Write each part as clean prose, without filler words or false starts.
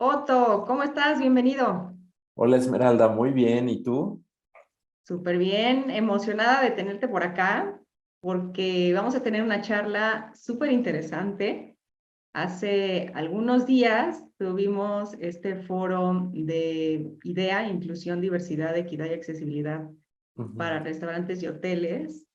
Otto, ¿cómo estás? Bienvenido. Hola Esmeralda, muy bien. ¿Y tú? Súper bien, emocionada de tenerte por acá porque vamos a tener una charla súper interesante. Hace algunos días tuvimos este foro de IDEA, Inclusión, Diversidad, Equidad y Accesibilidad para Ujú. restaurantes y hoteles.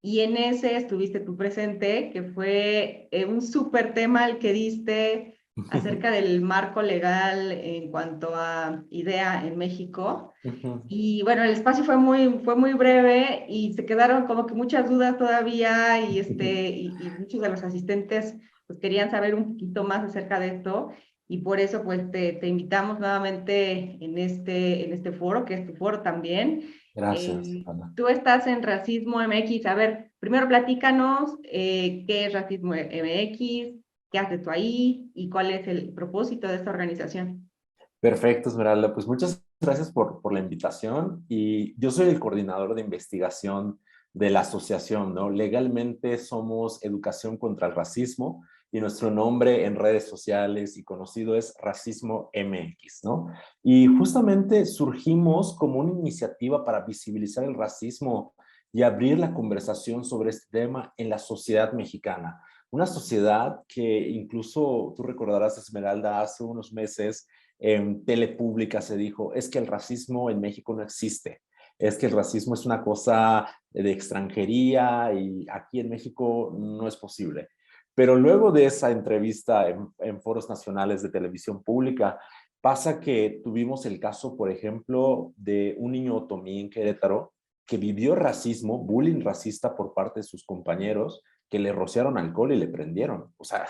Y en ese estuviste tú presente, que fue un súper tema el que diste acerca del marco legal en cuanto a IDEA en México. Ujú. Y bueno, el espacio fue muy breve y se quedaron como que muchas dudas todavía y muchos de los asistentes pues querían saber un poquito más acerca de esto y por eso pues te invitamos nuevamente en este foro, que es tu foro también. Gracias, Ana. Tú estás en Racismo MX. A ver, primero platícanos qué es Racismo MX, qué haces tú ahí y cuál es el propósito de esta organización. Perfecto, Esmeralda. Pues muchas gracias por la invitación. Y yo soy el coordinador de investigación de la asociación, ¿no? Legalmente somos Educación contra el Racismo y nuestro nombre en redes sociales y conocido es Racismo MX, ¿no? Y justamente surgimos como una iniciativa para visibilizar el racismo y abrir la conversación sobre este tema en la sociedad mexicana. Una sociedad que incluso, tú recordarás, Esmeralda, hace unos meses en tele pública se dijo, es que el racismo en México no existe, es que el racismo es una cosa de extranjería y aquí en México no es posible. Pero luego de esa entrevista en foros nacionales de televisión pública, pasa que tuvimos el caso, por ejemplo, de un niño otomí en Querétaro que vivió racismo, bullying racista por parte de sus compañeros, que le rociaron alcohol y le prendieron. O sea,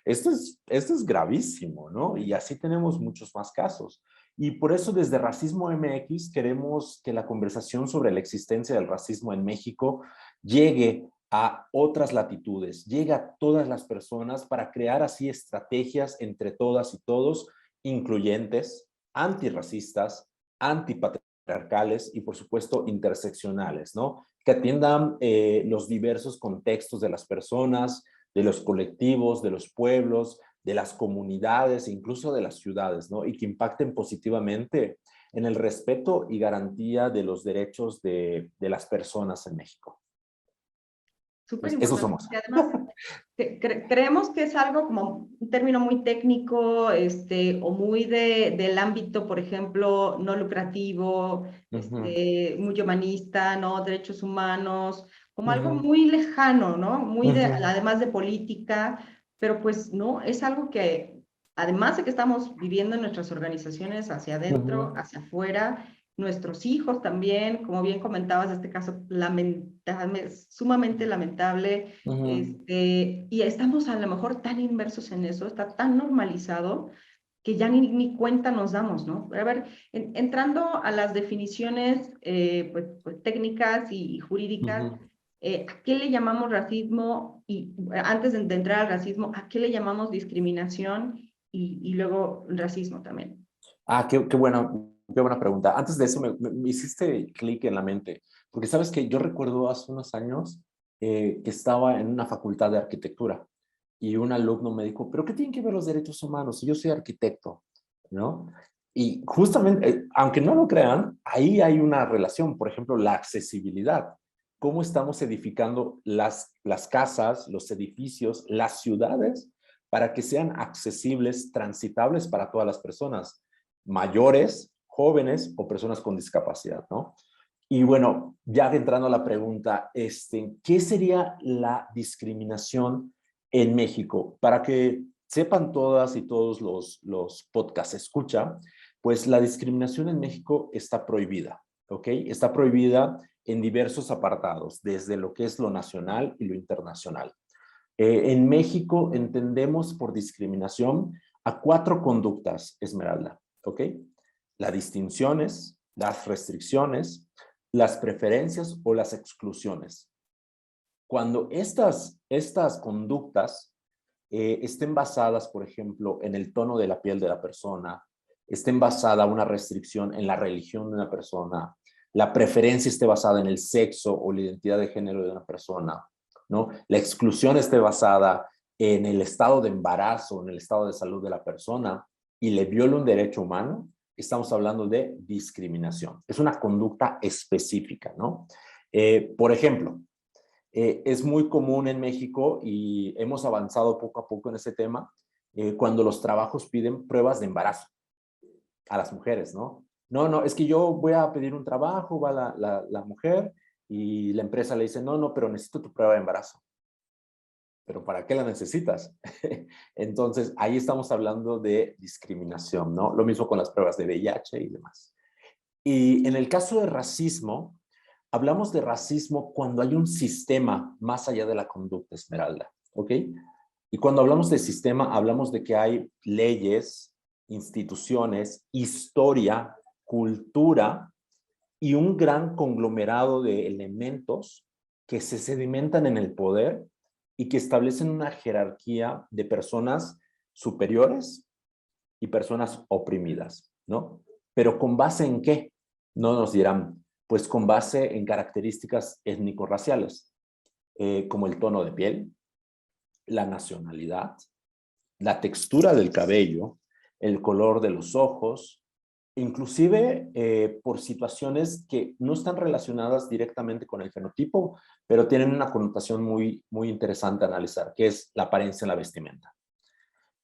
esto es gravísimo, ¿no? Y así tenemos muchos más casos. Y por eso desde Racismo MX queremos que la conversación sobre la existencia del racismo en México llegue a otras latitudes, llegue a todas las personas para crear así estrategias entre todas y todos, incluyentes, antirracistas, antipatriarcales y por supuesto interseccionales, ¿no? Que atiendan los diversos contextos de las personas, de los colectivos, de los pueblos, de las comunidades, incluso de las ciudades, ¿no? Y que impacten positivamente en el respeto y garantía de los derechos de las personas en México. Súper Pues eso importante, somos. porque además creemos que es algo como un término muy técnico, o muy del ámbito, por ejemplo, no lucrativo, Uh -huh. muy humanista, ¿no? Derechos humanos, como Uh algo -huh. muy lejano, ¿no? Muy Uh de, -huh. además de política, pero pues no, es algo que, además de que estamos viviendo en nuestras organizaciones hacia Uh adentro, -huh. hacia afuera, nuestros hijos también, como bien comentabas, este caso lamentable, sumamente lamentable, Uh -huh. y estamos a lo mejor tan inmersos en eso, está tan normalizado que ya ni cuenta nos damos, ¿no? Pero a ver, entrando a las definiciones pues técnicas y Uh jurídicas, -huh. ¿a qué le llamamos racismo? Y antes de entrar al racismo, ¿a qué le llamamos discriminación? Y luego racismo también. Ah, qué buena pregunta. Antes de eso, me hiciste clic en la mente, porque sabes que yo recuerdo hace unos años que estaba en una facultad de arquitectura y un alumno me dijo, ¿pero qué tienen que ver los derechos humanos? Si yo soy arquitecto, ¿no? Y justamente, aunque no lo crean, ahí hay una relación, por ejemplo, la accesibilidad. ¿Cómo estamos edificando las casas, los edificios, las ciudades para que sean accesibles, transitables para todas las personas? Mayores, jóvenes o personas con discapacidad, ¿no? Y bueno, ya entrando a la pregunta, ¿qué sería la discriminación en México? Para que sepan todas y todos los podcasts escucha, pues la discriminación en México está prohibida, ¿ok? Está prohibida en diversos apartados, desde lo que es lo nacional y lo internacional. En México entendemos por discriminación a cuatro conductas, Esmeralda, ¿ok? Las distinciones, las restricciones, las preferencias o las exclusiones. Cuando estas conductas estén basadas, por ejemplo, en el tono de la piel de la persona, estén basada una restricción en la religión de una persona, la preferencia esté basada en el sexo o la identidad de género de una persona, ¿no? La exclusión esté basada en el estado de embarazo, en el estado de salud de la persona, y le viola un derecho humano, estamos hablando de discriminación. Es una conducta específica, ¿no? Por ejemplo, es muy común en México y hemos avanzado poco a poco en ese tema, cuando los trabajos piden pruebas de embarazo a las mujeres, ¿no? No, no, es que yo voy a pedir un trabajo, va la mujer y la empresa le dice, no, no, pero necesito tu prueba de embarazo. ¿Pero para qué la necesitas? Entonces, ahí estamos hablando de discriminación, ¿no? Lo mismo con las pruebas de VIH y demás. Y en el caso de racismo, hablamos de racismo cuando hay un sistema más allá de la conducta, Esmeralda, ¿ok? Y cuando hablamos de sistema, hablamos de que hay leyes, instituciones, historia, cultura y un gran conglomerado de elementos que se sedimentan en el poder y que establecen una jerarquía de personas superiores y personas oprimidas, ¿no? Pero ¿con base en qué? No nos dirán, pues con base en características étnico-raciales, como el tono de piel, la nacionalidad, la textura del cabello, el color de los ojos, inclusive por situaciones que no están relacionadas directamente con el fenotipo, pero tienen una connotación muy, muy interesante a analizar, que es la apariencia en la vestimenta.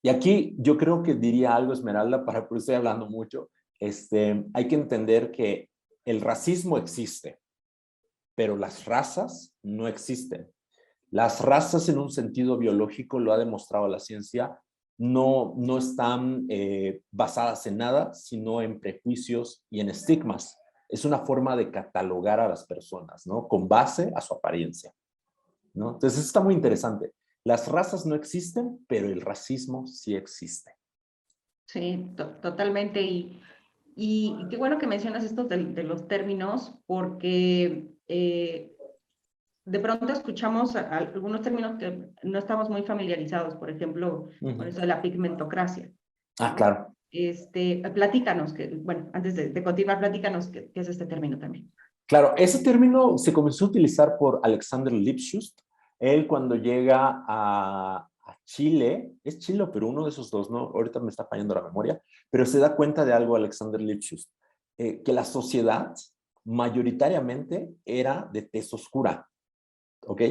Y aquí yo creo que diría algo, Esmeralda, para por eso estoy hablando mucho. Hay que entender que el racismo existe, pero las razas no existen. Las razas en un sentido biológico, lo ha demostrado la ciencia, no están basadas en nada, sino en prejuicios y en estigmas. Es una forma de catalogar a las personas, ¿no? Con base a su apariencia, ¿no? Entonces, eso está muy interesante. Las razas no existen, pero el racismo sí existe. Sí, totalmente. Y qué bueno que mencionas esto de los términos, porque de pronto escuchamos algunos términos que no estamos muy familiarizados, por ejemplo, con eso de la pigmentocracia, Ah, ¿no? claro. Platícanos, bueno, antes de continuar, platícanos qué es este término también. Claro, ese término se comenzó a utilizar por Alexander Lipschutz. Él cuando llega a Chile, es Chile, pero uno de esos dos, ¿no? Ahorita me está fallando la memoria, pero se da cuenta de algo Alexander Lipschutz, que la sociedad mayoritariamente era de tez oscura, ¿ok?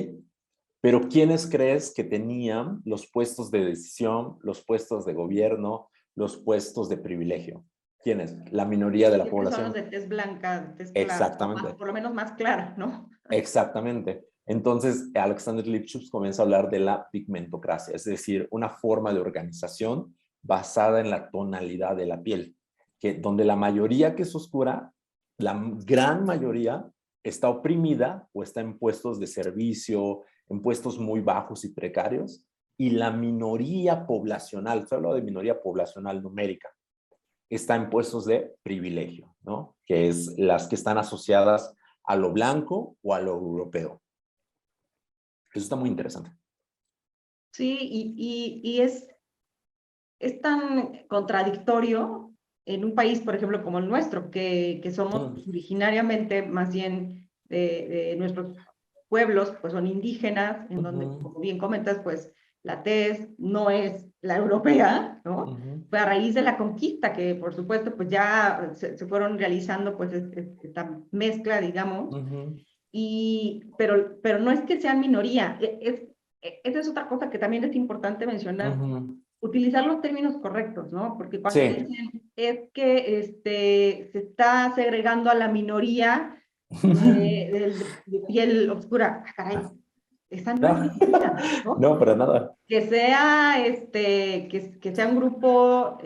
Pero ¿quiénes crees que tenían los puestos de decisión, los puestos de gobierno, los puestos de privilegio? ¿Quiénes? La minoría de la Siempre son los población. de tez blanca, de tez clara, o Exactamente. por lo menos más clara, ¿no? Exactamente. Entonces, Alexander Lipschutz comienza a hablar de la pigmentocracia, es decir, una forma de organización basada en la tonalidad de la piel, que donde la mayoría que es oscura, la gran mayoría está oprimida o está en puestos de servicio, en puestos muy bajos y precarios, y la minoría poblacional, solo de minoría poblacional numérica, está en puestos de privilegio, ¿no? Que es las que están asociadas a lo blanco o a lo europeo. Eso está muy interesante. Sí, y es tan contradictorio en un país, por ejemplo, como el nuestro, que somos Mm. originariamente más bien de nuestros pueblos, pues son indígenas, en donde, Ujú, como bien comentas, pues la tez no es la europea, ¿no? ujú, Fue a raíz de la conquista que, por supuesto, pues ya se fueron realizando pues esta mezcla, digamos, ujú, pero no es que sean minoría, esa es otra cosa que también es importante mencionar, ujú. utilizar los términos correctos, ¿no? Porque cuando Sí. dicen es que se está segregando a la minoría de piel oscura, ah, caray, esa no es No, minoría, ¿no? no, para nada. Que sea un grupo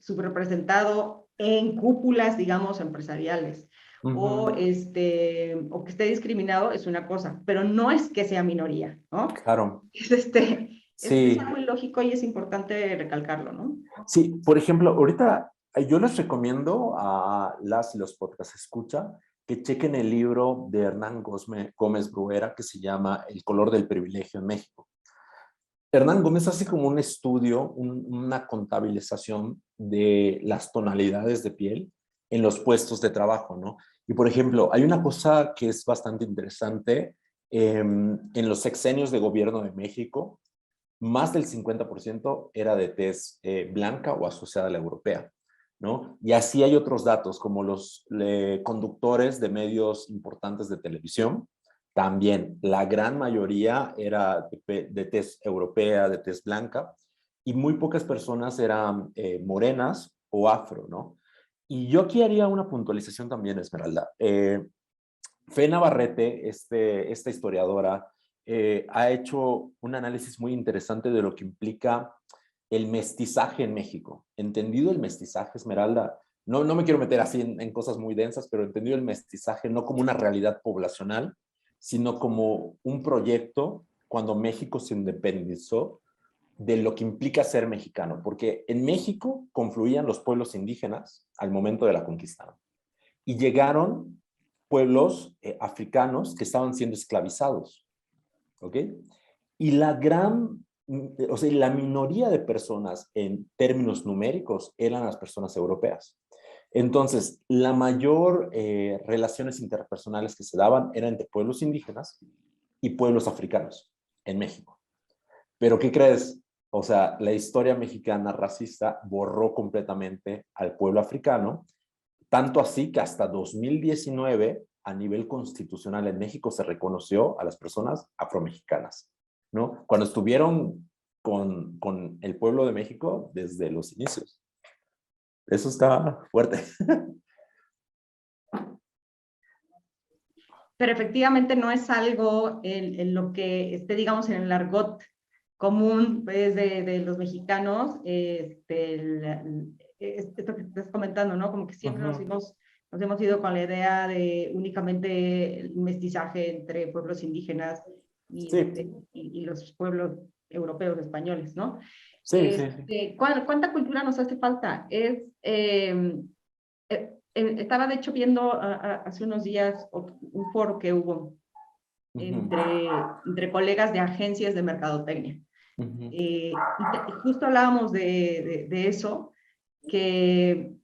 subrepresentado en cúpulas, digamos, empresariales, Ujú, o que esté discriminado es una cosa, pero no es que sea minoría, ¿no? claro. Es Sí, algo ilógico y es importante recalcarlo, ¿no? sí. Por ejemplo, ahorita yo les recomiendo a las y los podcast escucha que chequen el libro de Hernán Gómez Bruera que se llama El color del privilegio en México. Hernán Gómez hace como un estudio, una contabilización de las tonalidades de piel en los puestos de trabajo, ¿no? Y por ejemplo, hay una cosa que es bastante interesante en los sexenios de gobierno de México. más del 50% era de tez blanca o asociada a la europea, ¿no? Y así hay otros datos, como los conductores de medios importantes de televisión. También la gran mayoría era de tez europea, de tez blanca, y muy pocas personas eran morenas o afro, ¿no? Y yo aquí haría una puntualización también, Esmeralda. Fe Navarrete, esta historiadora, ha hecho un análisis muy interesante de lo que implica el mestizaje en México. Entendido el mestizaje, Esmeralda, no me quiero meter así en cosas muy densas, pero entendido el mestizaje no como una realidad poblacional, sino como un proyecto cuando México se independizó de lo que implica ser mexicano, porque en México confluían los pueblos indígenas al momento de la conquista y llegaron pueblos africanos que estaban siendo esclavizados, ¿ok? Y o sea, la minoría de personas en términos numéricos eran las personas europeas. Entonces, la mayor relaciones interpersonales que se daban eran entre pueblos indígenas y pueblos africanos en México. Pero ¿qué crees? O sea, la historia mexicana racista borró completamente al pueblo africano, tanto así que hasta 2019, a nivel constitucional en México, se reconoció a las personas afromexicanas, ¿no? Cuando estuvieron con el pueblo de México desde los inicios. Eso está fuerte. Pero efectivamente no es algo en lo que esté, digamos, en el argot común pues, de los mexicanos, esto que estás comentando, ¿no? Como que siempre nos hemos ido con la idea de únicamente el mestizaje entre pueblos indígenas Sí, y los pueblos europeos, españoles, ¿no? sí, sí, sí. ¿Cuánta cultura nos hace falta? Estaba de hecho viendo hace unos días un foro que hubo entre colegas de agencias de mercadotecnia. Y justo hablábamos de eso, que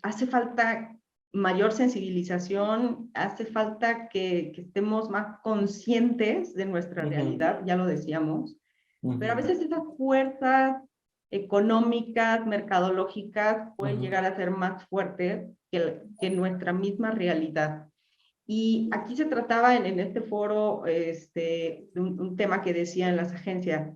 hace falta mayor sensibilización, hace falta que estemos más conscientes de nuestra realidad, ya lo decíamos, pero a veces esas fuerzas económicas, mercadológicas, pueden llegar a ser más fuertes que nuestra misma realidad. Y aquí se trataba en este foro un tema que decían las agencias.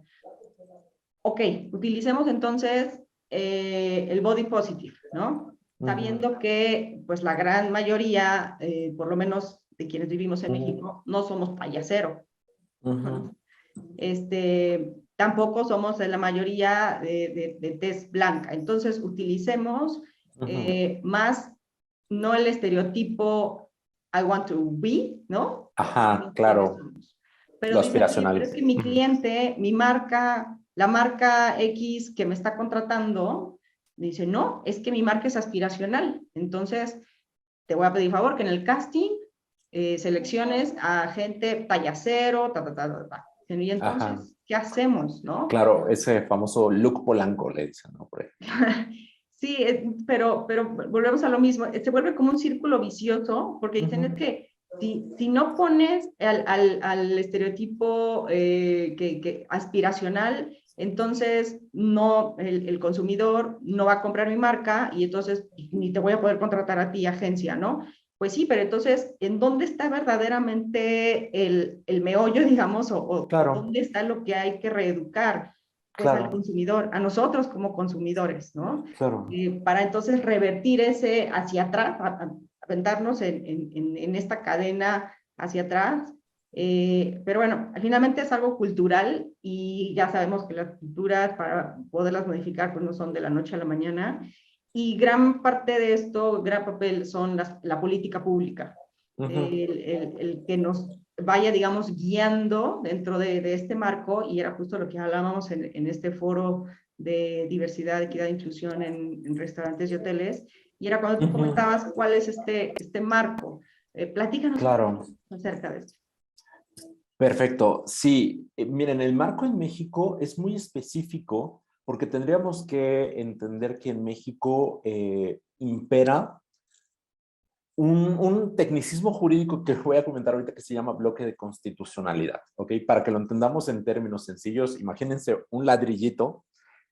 Ok, utilicemos entonces el body positive, ¿no? Sabiendo que pues la gran mayoría, por lo menos de quienes vivimos en México, no somos payaseros. ¿No? Tampoco somos la mayoría de tez blanca. Entonces, utilicemos más, no el estereotipo I want to be, ¿no? Ajá, ¿Quiénes claro. somos? Pero Lo dicen, oye, pero aspiracional. es que mi cliente, mi marca, la marca X que me está contratando, dice, no, es que mi marca es aspiracional. Entonces, te voy a pedir favor que en el casting selecciones a gente payasero, ta. Y Ajá. entonces, ¿qué hacemos, no? Claro, ese famoso look Polanco le dicen, ¿no? Por ahí. Sí, pero volvemos a lo mismo. Se vuelve como un círculo vicioso, porque dicen es que si no pones al estereotipo aspiracional, entonces no, el consumidor no va a comprar mi marca y entonces ni te voy a poder contratar a ti, agencia, ¿no? Pues sí, pero entonces, ¿en dónde está verdaderamente el meollo, digamos, o Claro, dónde está lo que hay que reeducar? Pues al claro, consumidor, a nosotros como consumidores, ¿no? claro. Para entonces revertir ese hacia atrás, aventarnos en esta cadena hacia atrás. Pero bueno, finalmente es algo cultural y ya sabemos que las culturas para poderlas modificar pues no son de la noche a la mañana y gran parte de esto, gran papel son la política pública, el que nos vaya, digamos, guiando dentro de este marco y era justo lo que hablábamos en este foro de diversidad, equidad e inclusión en restaurantes y hoteles, y era cuando tú comentabas cuál es este marco. Platícanos un Claro, poco acerca de esto. perfecto. Sí, miren, el marco en México es muy específico porque tendríamos que entender que en México impera un tecnicismo jurídico que voy a comentar ahorita que se llama bloque de constitucionalidad, ¿ok? Para que lo entendamos en términos sencillos, imagínense un ladrillito.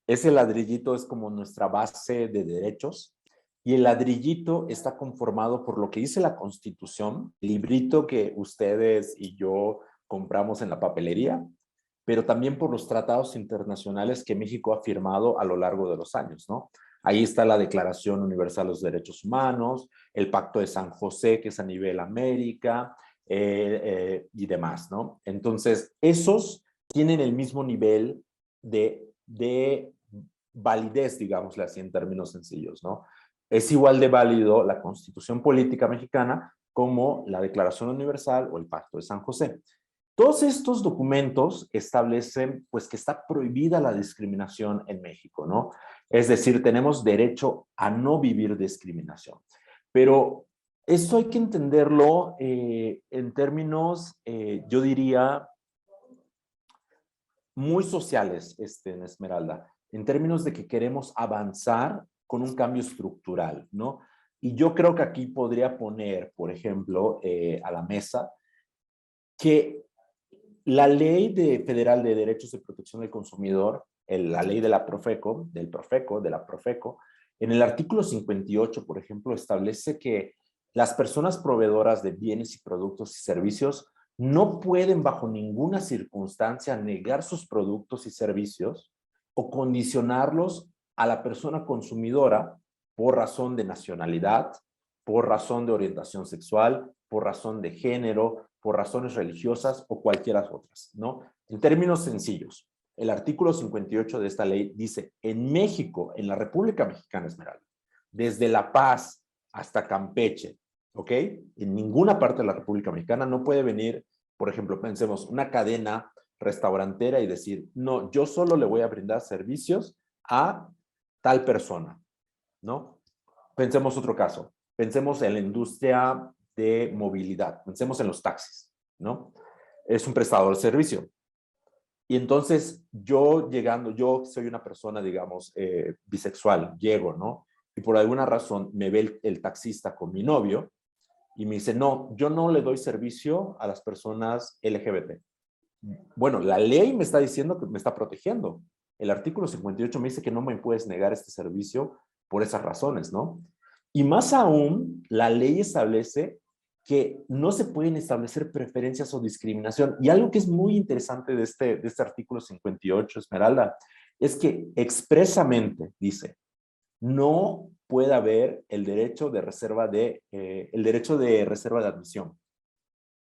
Ese ladrillito es como nuestra base de derechos y el ladrillito está conformado por lo que dice la Constitución, librito que ustedes y yo compramos en la papelería, pero también por los tratados internacionales que México ha firmado a lo largo de los años, ¿no? Ahí está la Declaración Universal de los Derechos Humanos, el Pacto de San José, que es a nivel América, y demás, ¿no? Entonces, esos tienen el mismo nivel de validez, digámosle así en términos sencillos, ¿no? Es igual de válido la Constitución Política Mexicana como la Declaración Universal o el Pacto de San José. Todos estos documentos establecen pues que está prohibida la discriminación en México, ¿no? Es decir, tenemos derecho a no vivir discriminación. Pero esto hay que entenderlo en términos, yo diría, muy sociales, en Esmeralda, en términos de que queremos avanzar con un cambio estructural, ¿no? Y yo creo que aquí podría poner, por ejemplo, a la mesa que la Ley Federal de Derechos de Protección del Consumidor, la ley de la Profeco, de la Profeco, en el artículo 58, por ejemplo, establece que las personas proveedoras de bienes y productos y servicios no pueden bajo ninguna circunstancia negar sus productos y servicios o condicionarlos a la persona consumidora por razón de nacionalidad, por razón de orientación sexual, por razón de género, por razones religiosas o cualquiera otras, ¿no? En términos sencillos, el artículo 58 de esta ley dice, en México, en la República Mexicana, Esmeralda, desde La Paz hasta Campeche, ¿ok? En ninguna parte de la República Mexicana no puede venir, por ejemplo, pensemos, una cadena restaurantera y decir, no, yo solo le voy a brindar servicios a tal persona, ¿no? Pensemos otro caso. Pensemos en la industria de movilidad. Pensemos en los taxis, ¿no? Es un prestador de servicio. Y entonces yo soy una persona, digamos, bisexual, llego, ¿no? Y por alguna razón me ve el taxista con mi novio y me dice, no, yo no le doy servicio a las personas LGBT. Bueno, la ley me está diciendo que me está protegiendo. El artículo 58 me dice que no me puedes negar este servicio por esas razones, ¿no? Y más aún, la ley establece que no se pueden establecer preferencias o discriminación. Y algo que es muy interesante de este artículo 58, Esmeralda, es que expresamente dice, no puede haber el derecho de reserva de admisión.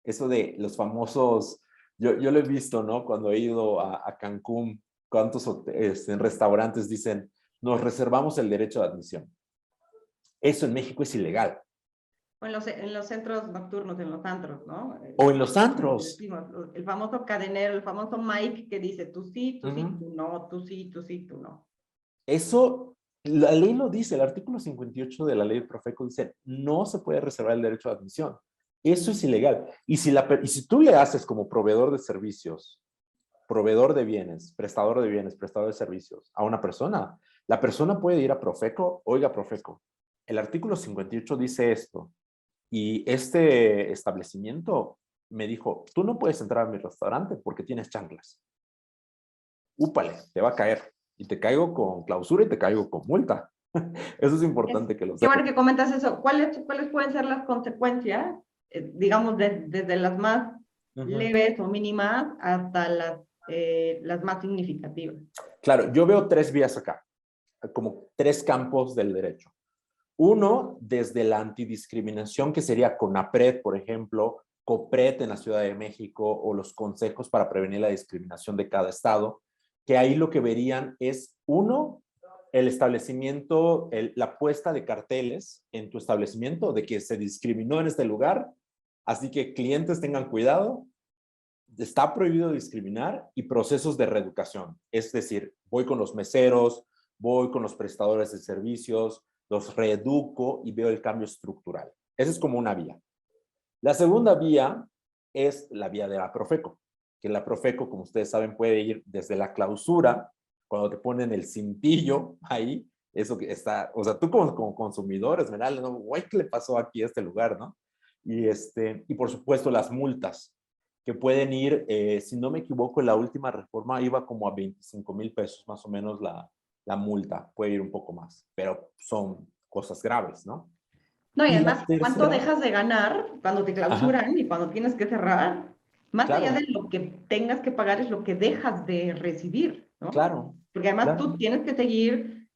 Eso de los famosos, yo lo he visto, ¿no? Cuando he ido a Cancún, cuántos en restaurantes dicen, nos reservamos el derecho de admisión. Eso en México es ilegal. O en los centros nocturnos, en los antros, ¿no? O en los antros. El famoso cadenero, el famoso Mike que dice, tú sí, Uh-huh. tú no, tú sí, tú sí, tú no. Eso, la ley lo dice, el artículo 58 de la ley de Profeco dice, no se puede reservar el derecho de admisión. Eso es ilegal. Y si tú le haces como proveedor de servicios, proveedor de bienes, prestador de servicios a una persona, la persona puede ir a Profeco, oiga Profeco, el artículo 58 dice esto, y este establecimiento me dijo, tú no puedes entrar a mi restaurante porque tienes chanclas. Úpale, te va a caer. Y te caigo con clausura y te caigo con multa. Eso es importante que lo Qué sepas. bueno que comentas eso. ¿Cuáles pueden ser las consecuencias, digamos, desde las más Uh-huh. leves o mínimas hasta las más significativas? Claro, yo veo tres vías acá, como tres campos del derecho. Uno, desde la antidiscriminación, que sería CONAPRED, por ejemplo, COPRED en la Ciudad de México, o los consejos para prevenir la discriminación de cada estado, que ahí lo que verían es, uno, el establecimiento, la puesta de carteles en tu establecimiento de que se discriminó en este lugar, así que clientes tengan cuidado, está prohibido discriminar, y procesos de reeducación, es decir, voy con los meseros, voy con los prestadores de servicios, los reeduco y veo el cambio estructural. Esa es como una vía. La segunda vía es la vía de la Profeco, que la Profeco, como ustedes saben, puede ir desde la clausura, cuando te ponen el cintillo ahí, eso que está, o sea, tú como consumidor, Esmeralda, ¿no? Güey, ¿qué le pasó aquí a este lugar, no? Y por supuesto las multas, que pueden ir, si no me equivoco, en la última reforma iba como a 25,000 pesos más o menos la multa, puede ir un poco más, pero son cosas graves, ¿no? No, y Y la además, ¿cuánto tercera, dejas de ganar cuando te ajá, clausuran y cuando tienes que cerrar? Más allá de claro, lo que tengas que pagar es lo que dejas de recibir, ¿no? claro, Porque además claro, tú tienes que seguir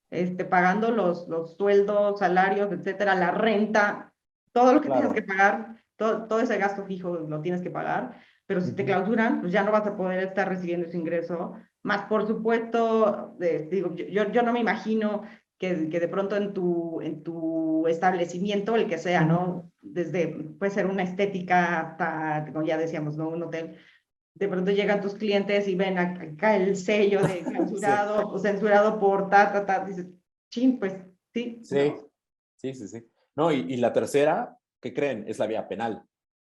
pagando los sueldos, salarios, etcétera, la renta, todo lo que tengas que claro. pagar, todo ese gasto fijo lo tienes que pagar, pero si te Ujú. clausuran, pues ya no vas a poder estar recibiendo ese ingreso. Más por supuesto, digo, yo no me imagino que de pronto en tu establecimiento, el que sea, Ujú. ¿no? Desde, puede ser una estética hasta, como ya decíamos, ¿no? Un hotel. De pronto llegan tus clientes y ven acá el sello de Sí, clausurado o censurado por dices, chin, pues sí, sí, ¿no? sí, sí, sí. No, y la tercera, ¿qué creen? Es la vía penal.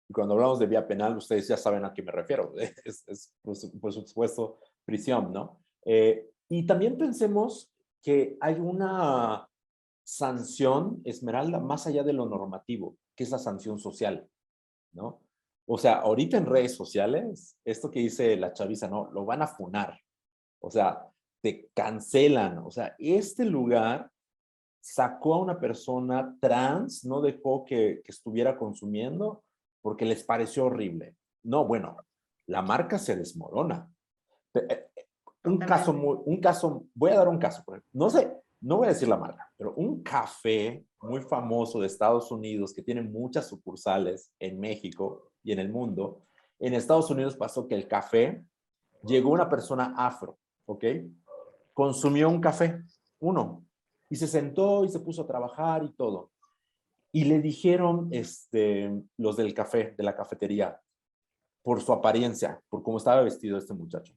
Y cuando hablamos de vía penal, ustedes ya saben a qué me refiero. Es por supuesto, prisión, ¿no? Y también pensemos que hay una sanción, Esmeralda, más allá de lo normativo, que es la sanción social, ¿no? O sea, ahorita en redes sociales, esto que dice la chaviza, ¿no? Lo van a funar. O sea, te cancelan. O sea, este lugar sacó a una persona trans, no dejó que estuviera consumiendo porque les pareció horrible. No, bueno, la marca se desmorona. Totalmente. Voy a dar un caso, por ejemplo. No sé, no voy a decir la marca, pero un café muy famoso de Estados Unidos que tiene muchas sucursales en México y en el mundo. En Estados Unidos pasó que el café, llegó una persona afro, ¿ok? Consumió un café, uno, y se sentó y se puso a trabajar y todo. Y le dijeron los del café, de la cafetería, por su apariencia, por cómo estaba vestido este muchacho.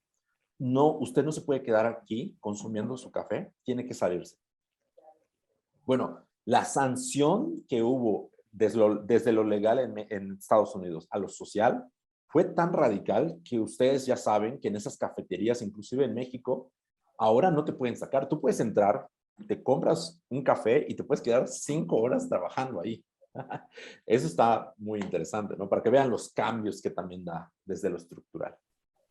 No, usted no se puede quedar aquí consumiendo su café, tiene que salirse. Bueno, la sanción que hubo desde lo legal en Estados Unidos a lo social fue tan radical que ustedes ya saben que en esas cafeterías, inclusive en México, ahora no te pueden sacar. Tú puedes entrar, te compras un café y te puedes quedar 5 horas trabajando ahí. Eso está muy interesante, ¿no? Para que vean los cambios que también da desde lo estructural.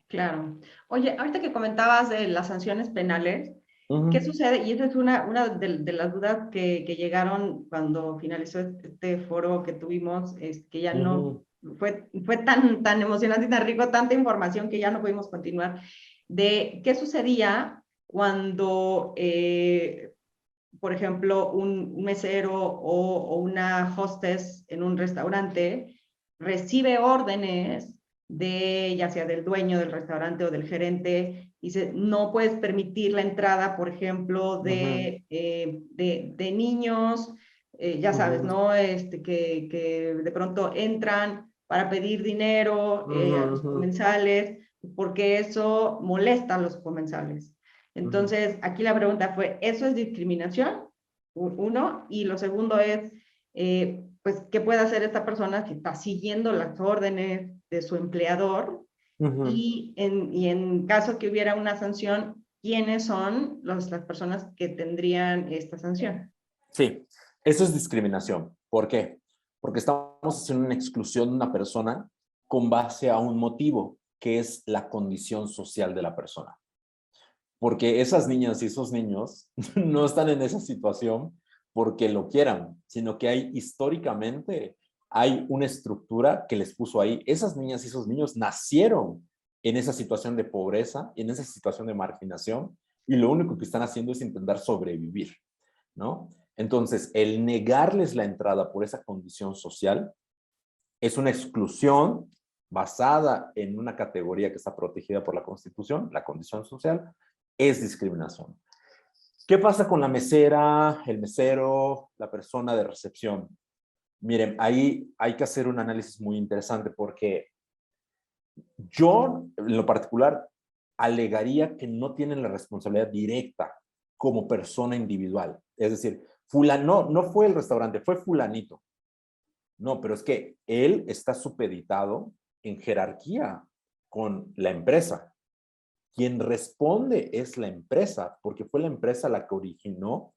Claro. Oye, ahorita que comentabas de las sanciones penales, ¿qué Ujú, sucede? Y esa es una de las dudas que llegaron cuando finalizó este foro que tuvimos, es que ya no ujú, fue tan emocionante y tan rico, tanta información que ya no pudimos continuar, de qué sucedía cuando, por ejemplo, un mesero o una hostess en un restaurante recibe órdenes de, ya sea del dueño del restaurante o del gerente, dice, no puedes permitir la entrada, por ejemplo, ujú, de niños, ya sabes, ujú, ¿no? Que de pronto entran para pedir dinero ujú, a los ujú, comensales, porque eso molesta a los comensales. ujú. Entonces, aquí la pregunta fue, ¿eso es discriminación? Uno, y lo segundo es, pues, ¿qué puede hacer esta persona que está siguiendo las órdenes de su empleador? Ujú. Y en caso que hubiera una sanción, ¿quiénes son las personas que tendrían esta sanción? Sí, eso es discriminación. ¿Por qué? Porque estamos haciendo una exclusión de una persona con base a un motivo, que es la condición social de la persona. Porque esas niñas y esos niños no están en esa situación porque lo quieran, sino que hay históricamente, hay una estructura que les puso ahí. Esas niñas y esos niños nacieron en esa situación de pobreza, en esa situación de marginación, y lo único que están haciendo es intentar sobrevivir, ¿no? Entonces, el negarles la entrada por esa condición social es una exclusión basada en una categoría que está protegida por la Constitución, la condición social, es discriminación. ¿Qué pasa con la mesera, el mesero, la persona de recepción? Miren, ahí hay que hacer un análisis muy interesante porque yo, en lo particular, alegaría que no tienen la responsabilidad directa como persona individual. Es decir, fulano, no fue el restaurante, fue fulanito. No, pero es que él está supeditado en jerarquía con la empresa. Quien responde es la empresa, porque fue la empresa la que originó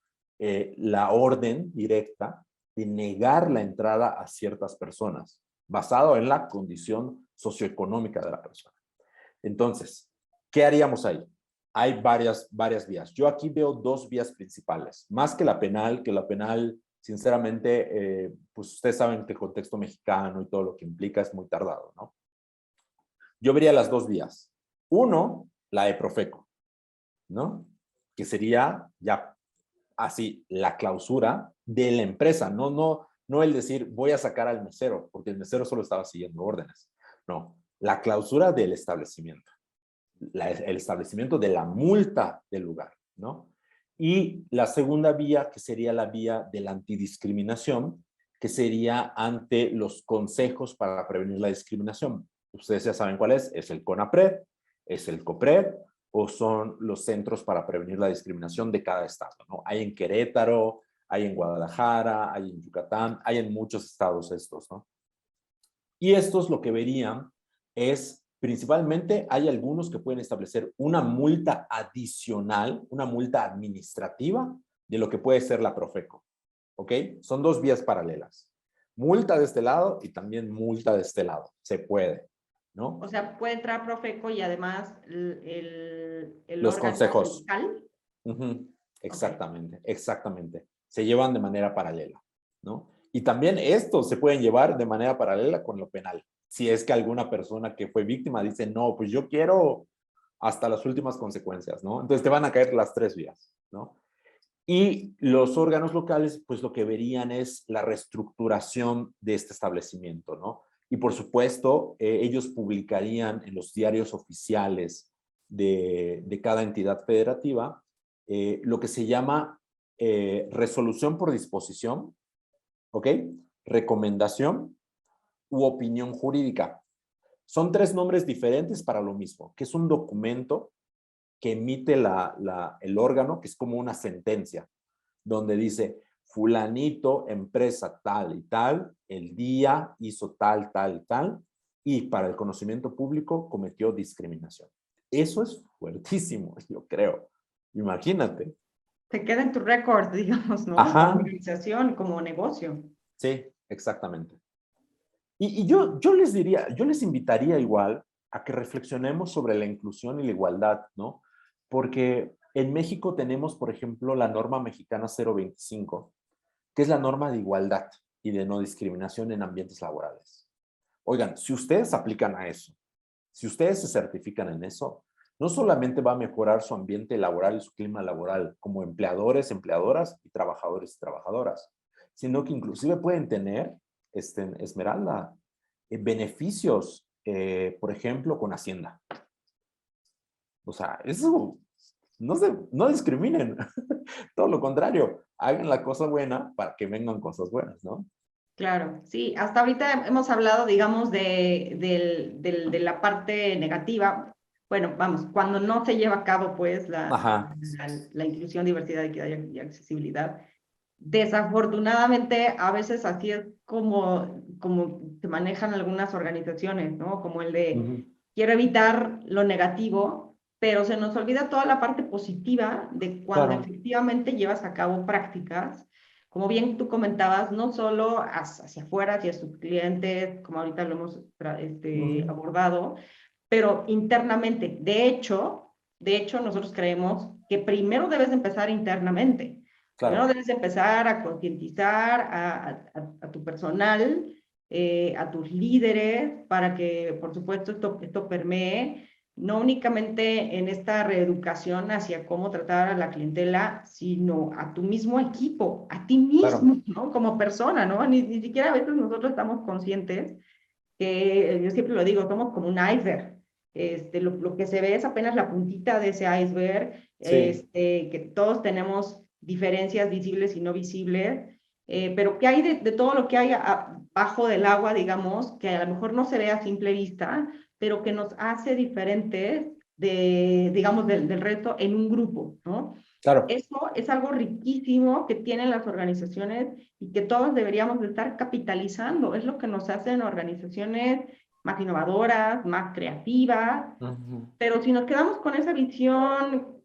la orden directa de negar la entrada a ciertas personas, basado en la condición socioeconómica de la persona. Entonces, ¿qué haríamos ahí? Hay varias vías. Yo aquí veo dos vías principales, más que la penal, sinceramente, pues ustedes saben que el contexto mexicano y todo lo que implica es muy tardado, ¿no? Yo vería las dos vías. Uno, la de Profeco, ¿no? Que sería ya así la clausura de la empresa, no el decir voy a sacar al mesero, porque el mesero solo estaba siguiendo órdenes. No, la clausura del establecimiento, el establecimiento de la multa del lugar, ¿no? Y la segunda vía, que sería la vía de la antidiscriminación, que sería ante los consejos para prevenir la discriminación. Ustedes ya saben cuál es el CONAPRED, es el COPRED, o son los centros para prevenir la discriminación de cada estado, ¿no? Hay en Querétaro, hay en Guadalajara, hay en Yucatán, hay en muchos estados estos, ¿no? Y estos lo que verían es, principalmente, hay algunos que pueden establecer una multa adicional, una multa administrativa de lo que puede ser la Profeco, ¿ok? Son dos vías paralelas. Multa de este lado y también multa de este lado. Se puede, ¿no? O sea, puede entrar Profeco y además el Los órgano consejos. local. Exactamente, okay. Exactamente. Se llevan de manera paralela, ¿no? Y también estos se pueden llevar de manera paralela con lo penal. Si es que alguna persona que fue víctima dice, no, pues yo quiero hasta las últimas consecuencias, ¿no? Entonces te van a caer las tres vías, ¿no? Y los órganos locales, pues lo que verían es la reestructuración de este establecimiento, ¿no? Y por supuesto, ellos publicarían en los diarios oficiales de cada entidad federativa lo que se llama resolución por disposición, ¿ok? Recomendación u opinión jurídica. Son tres nombres diferentes para lo mismo, que es un documento que emite el órgano, que es como una sentencia, donde dice, fulanito, empresa tal y tal, el día hizo tal, tal y tal, y para el conocimiento público cometió discriminación. Eso es fuertísimo, yo creo. Imagínate. Se queda en tu récord, digamos, ¿no? Ajá. Como organización, como negocio. Sí, exactamente. Y yo les diría, yo les invitaría igual a que reflexionemos sobre la inclusión y la igualdad, ¿no? Porque en México tenemos, por ejemplo, la norma mexicana 025, que es la norma de igualdad y de no discriminación en ambientes laborales. Oigan, si ustedes aplican a eso, si ustedes se certifican en eso, no solamente va a mejorar su ambiente laboral y su clima laboral como empleadores, empleadoras y trabajadores y trabajadoras, sino que inclusive pueden tener, Esmeralda, beneficios, por ejemplo, con Hacienda. O sea, eso, no discriminen. Todo lo contrario, hagan la cosa buena para que vengan cosas buenas, ¿no? Claro, sí, hasta ahorita hemos hablado, digamos, de la parte negativa. Bueno, vamos, cuando no se lleva a cabo, pues, Ajá. la inclusión, diversidad, equidad y accesibilidad. Desafortunadamente, a veces así es como se manejan algunas organizaciones, ¿no? Como el de, quiero evitar lo negativo, pero se nos olvida toda la parte positiva de cuando Claro. efectivamente llevas a cabo prácticas. Como bien tú comentabas, no solo hacia afuera, hacia sus clientes, como ahorita lo hemos abordado, pero internamente. De hecho, nosotros creemos que primero debes de empezar internamente. Primero Claro. debes de empezar a concientizar a tu personal, a tus líderes, para que, por supuesto, esto permee no únicamente en esta reeducación hacia cómo tratar a la clientela, sino a tu mismo equipo, a ti mismo, Claro. ¿no? Como persona, ¿no? Ni siquiera a veces nosotros estamos conscientes que, yo siempre lo digo, somos como un iceberg. Lo que se ve es apenas la puntita de ese iceberg, Sí. que todos tenemos diferencias visibles y no visibles, pero ¿qué hay de todo lo que hay abajo del agua, digamos, que a lo mejor no se ve a simple vista, pero que nos hace diferentes digamos, del resto en un grupo, ¿no? Claro. Eso es algo riquísimo que tienen las organizaciones y que todos deberíamos de estar capitalizando. Es lo que nos hacen organizaciones más innovadoras, más creativas, pero si nos quedamos con esa visión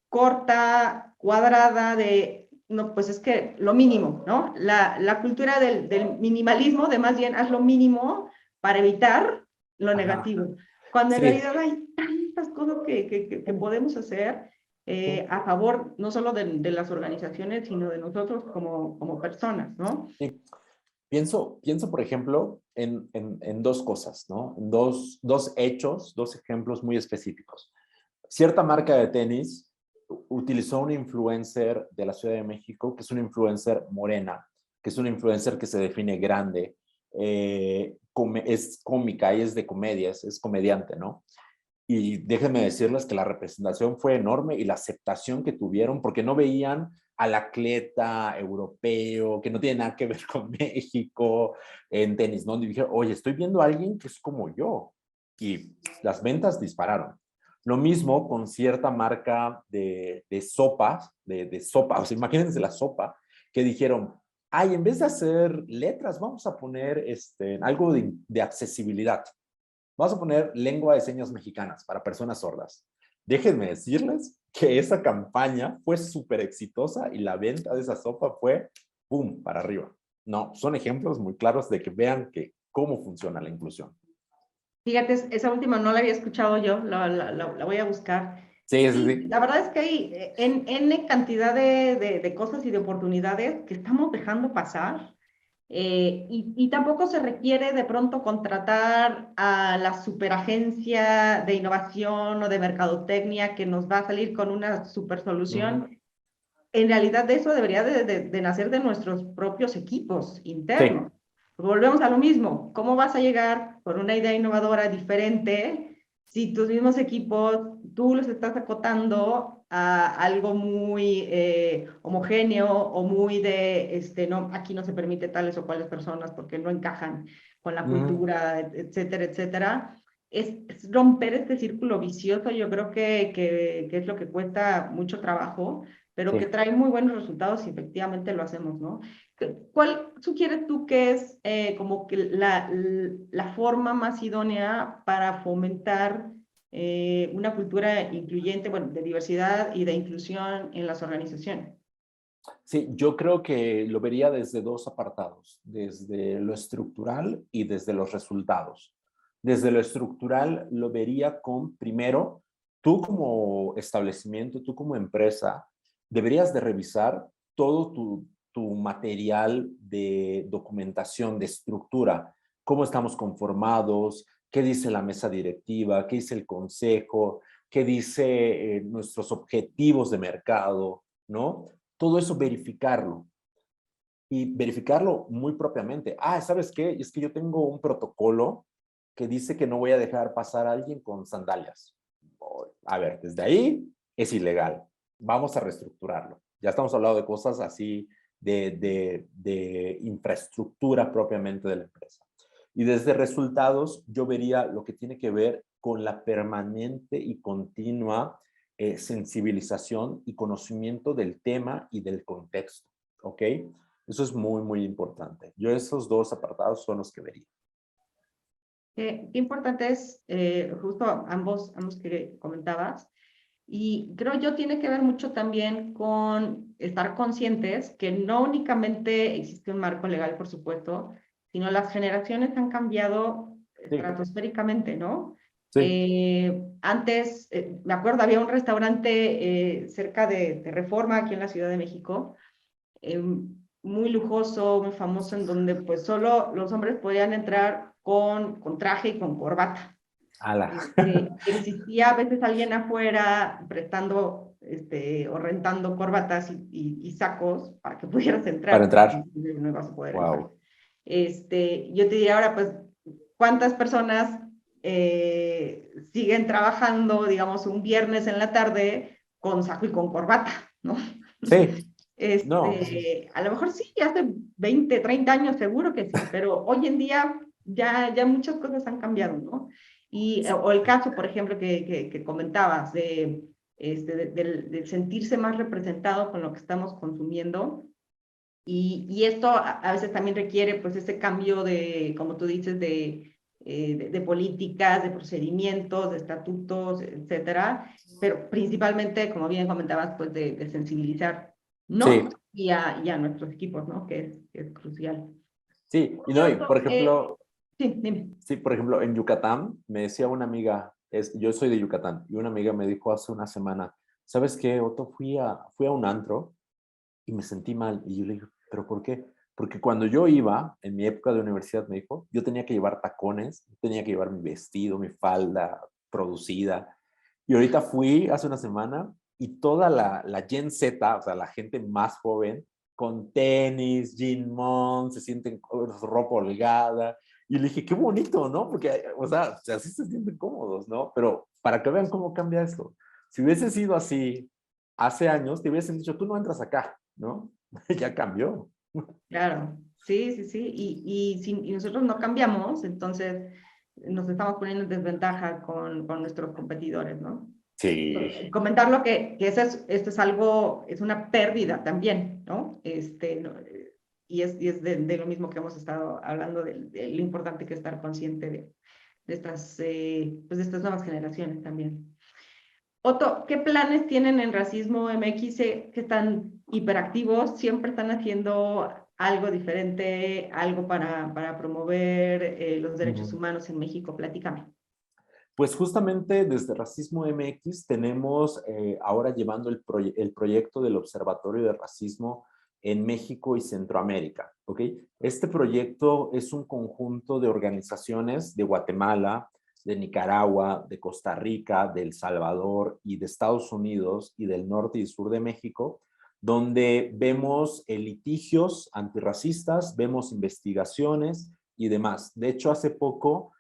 corta, cuadrada, de no, pues es que lo mínimo, ¿no? La cultura del minimalismo, de más bien haz lo mínimo para evitar lo Ajá. negativo. Cuando en Sí. realidad hay tantas cosas que podemos hacer a favor no solo de las organizaciones, sino de nosotros como personas, ¿no? Sí. Pienso, por ejemplo, en dos cosas, ¿no? En dos hechos, dos ejemplos muy específicos. Cierta marca de tenis utilizó una influencer de la Ciudad de México, que es una influencer morena, que es una influencer que se define grande, es cómica y es de comedias, es comediante, ¿no? Y déjenme decirles que la representación fue enorme y la aceptación que tuvieron, porque no veían al atleta europeo, que no tiene nada que ver con México en tenis, ¿no? Y dijeron, oye, estoy viendo a alguien que es como yo. Y las ventas dispararon. Lo mismo con cierta marca de sopas, de sopa, o sea, imagínense la sopa, que dijeron, ay, en vez de hacer letras, vamos a poner algo de accesibilidad. Vamos a poner lengua de señas mexicanas para personas sordas. Déjenme decirles que esa campaña fue súper exitosa y la venta de esa sopa fue ¡pum! Para arriba. No, son ejemplos muy claros de que vean que cómo funciona la inclusión. Fíjate, esa última no la había escuchado yo, la voy a buscar. Sí, sí, Sí, sí. la verdad es que hay en N cantidad de cosas y de oportunidades que estamos dejando pasar. Y tampoco se requiere de pronto contratar a la superagencia de innovación o de mercadotecnia que nos va a salir con una super Uh -huh. solución. En realidad de eso debería de nacer de nuestros propios equipos Sí. internos. Volvemos a lo mismo. ¿Cómo vas a llegar con una idea innovadora diferente si tus mismos equipos, tú los estás acotando a algo muy homogéneo o muy no, aquí no se permite tales o cuales personas porque no encajan con la Uh -huh. cultura, etcétera, etcétera? Es romper este círculo vicioso, yo creo que es lo que cuesta mucho trabajo, pero que Sí. trae muy buenos resultados si efectivamente lo hacemos, ¿no? ¿Cuál sugieres tú que es como que la forma más idónea para fomentar una cultura incluyente, bueno, de diversidad y de inclusión en las organizaciones? Sí, yo creo que lo vería desde dos apartados, desde lo estructural y desde los resultados. Desde lo estructural lo vería con, primero, tú como establecimiento, tú como empresa, deberías de revisar todo tu material de documentación, de estructura, cómo estamos conformados, qué dice la mesa directiva, qué dice el consejo, qué dice nuestros objetivos de mercado, ¿no? Todo eso verificarlo y verificarlo muy propiamente. Ah, ¿sabes qué? Es que yo tengo un protocolo que dice que no voy a dejar pasar a alguien con sandalias. A ver, desde ahí es ilegal. Vamos a reestructurarlo. Ya estamos hablando de cosas así de infraestructura propiamente de la empresa. Y desde resultados, yo vería lo que tiene que ver con la permanente y continua sensibilización y conocimiento del tema y del contexto, ¿ok? Eso es muy, muy importante. Yo esos dos apartados son los que vería. Qué importante es justo ambos que comentabas. Y creo yo tiene que ver mucho también con estar conscientes que no únicamente existe un marco legal, por supuesto, sino las generaciones han cambiado Sí, estratosféricamente, ¿no? sí. Antes, me acuerdo, había un restaurante cerca de Reforma, aquí en la Ciudad de México, eh, muy lujoso, muy famoso, en donde pues solo los hombres podían entrar con traje y con corbata. Ala. Existía a veces alguien afuera prestando o rentando corbatas y sacos para que pudieras Para entrar, porque entrar. no ibas a poder entrar. Wow. Yo te diría ahora, pues, ¿cuántas personas siguen trabajando, digamos, un viernes en la tarde con saco y con corbata, ¿no? Sí. No. A lo mejor sí, hace 20, 30 años seguro que sí, pero hoy en día ya muchas cosas han cambiado, ¿no? O el caso, por ejemplo, que comentabas del sentirse más representado con lo que estamos consumiendo. Y esto a veces también requiere pues ese cambio de, como tú dices, de políticas, de procedimientos, de estatutos, etcétera, pero principalmente, como bien comentabas, pues de sensibilizar Sí, ¿no? Y a nuestros equipos, ¿no? Que es crucial. sí, y Y no, y otro, por ejemplo, sí, dime. sí, por ejemplo, en Yucatán, me decía una amiga, yo soy de Yucatán, y una amiga me dijo hace una semana, ¿sabes qué, Otto? Fui a un antro y me sentí mal. Y yo le dije, ¿pero por qué? Porque cuando yo iba, en mi época de universidad, me dijo, yo tenía que llevar tacones, tenía que llevar mi vestido, mi falda producida. Y ahorita fui hace una semana y toda la Gen Z, o sea, la gente más joven, con tenis, jean mon, se sienten con ropa holgada. Y le dije, qué bonito, ¿no? Porque, o sea, así se sienten cómodos, ¿no? Pero para que vean cómo cambia esto. Si hubiese sido así hace años, te hubiesen dicho, tú no entras acá, ¿no? Ya cambió. Claro, sí, sí, sí. Y nosotros no cambiamos, entonces nos estamos poniendo en desventaja con nuestros competidores, ¿no? Sí. Comentarlo que esto es algo, es una pérdida también, ¿no? Y es de lo mismo que hemos estado hablando, de lo importante que es estar consciente de estas nuevas generaciones también. Otto, ¿qué planes tienen en Racismo MX? Sé que están hiperactivos, siempre están haciendo algo diferente, algo para promover los derechos Ujú. humanos en México. Platícame. Pues justamente desde Racismo MX tenemos ahora llevando el proyecto del Observatorio de Racismo en México y Centroamérica, ¿ok? Este proyecto es un conjunto de organizaciones de Guatemala, de Nicaragua, de Costa Rica, de El Salvador y de Estados Unidos y del norte y sur de México, donde vemos litigios antirracistas, vemos investigaciones y demás. De hecho, hace poco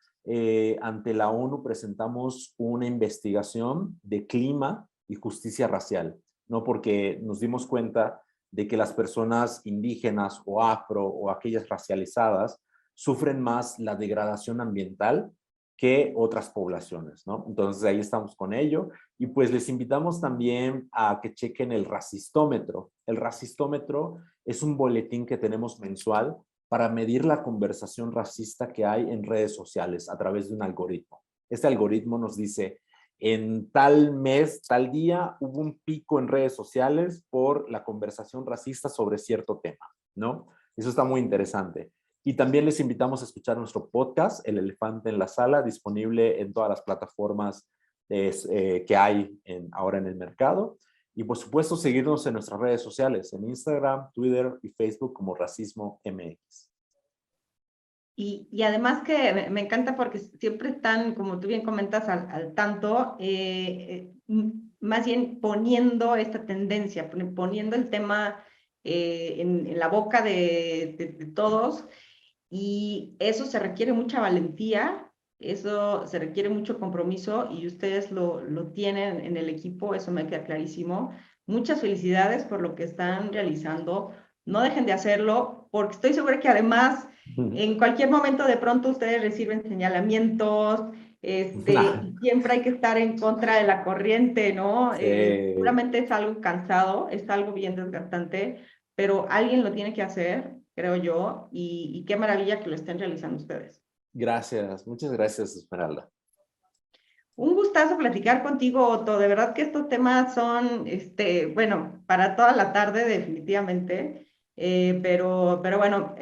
ante la ONU presentamos una investigación de clima y justicia racial, ¿no? Porque nos dimos cuenta de que las personas indígenas o afro o aquellas racializadas sufren más la degradación ambiental que otras poblaciones, ¿no? Entonces ahí estamos con ello y pues les invitamos también a que chequen el racistómetro. El racistómetro es un boletín que tenemos mensual para medir la conversación racista que hay en redes sociales a través de un algoritmo. Este algoritmo nos dice, en tal mes, tal día, hubo un pico en redes sociales por la conversación racista sobre cierto tema, ¿no? Eso está muy interesante. Y también les invitamos a escuchar nuestro podcast, El Elefante en la Sala, disponible en todas las plataformas que hay ahora en el mercado. Y por supuesto, seguirnos en nuestras redes sociales, en Instagram, Twitter y Facebook como Racismo MX. Y además que me encanta porque siempre están, como tú bien comentas, al tanto, más bien poniendo esta tendencia, poniendo el tema en la boca de todos, y eso se requiere mucha valentía, eso se requiere mucho compromiso, y ustedes lo tienen en el equipo, eso me queda clarísimo. Muchas felicidades por lo que están realizando. No dejen de hacerlo, porque estoy segura que además en cualquier momento de pronto ustedes reciben señalamientos, y siempre hay que estar en contra de la corriente, ¿no? Sí. Seguramente es algo cansado, es algo bien desgastante, pero alguien lo tiene que hacer, creo yo, y qué maravilla que lo estén realizando ustedes. Gracias, muchas gracias, Esmeralda. Un gustazo platicar contigo, Otto. De verdad que estos temas son, bueno, para toda la tarde definitivamente. Pero bueno,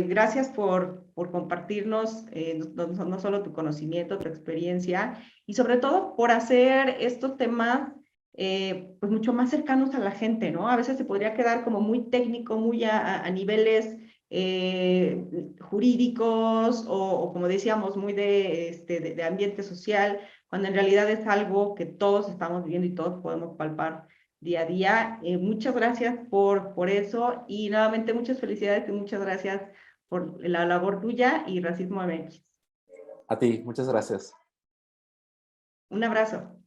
gracias por compartirnos no solo tu conocimiento, tu experiencia y sobre todo por hacer estos temas pues mucho más cercanos a la gente, ¿no? A veces se podría quedar como muy técnico, muy a niveles jurídicos o como decíamos, muy de ambiente social, cuando en realidad es algo que todos estamos viviendo y todos podemos palpar día a día. Muchas gracias por eso y nuevamente muchas felicidades y muchas gracias por la labor tuya y Racismo MX. A ti, muchas gracias. Un abrazo.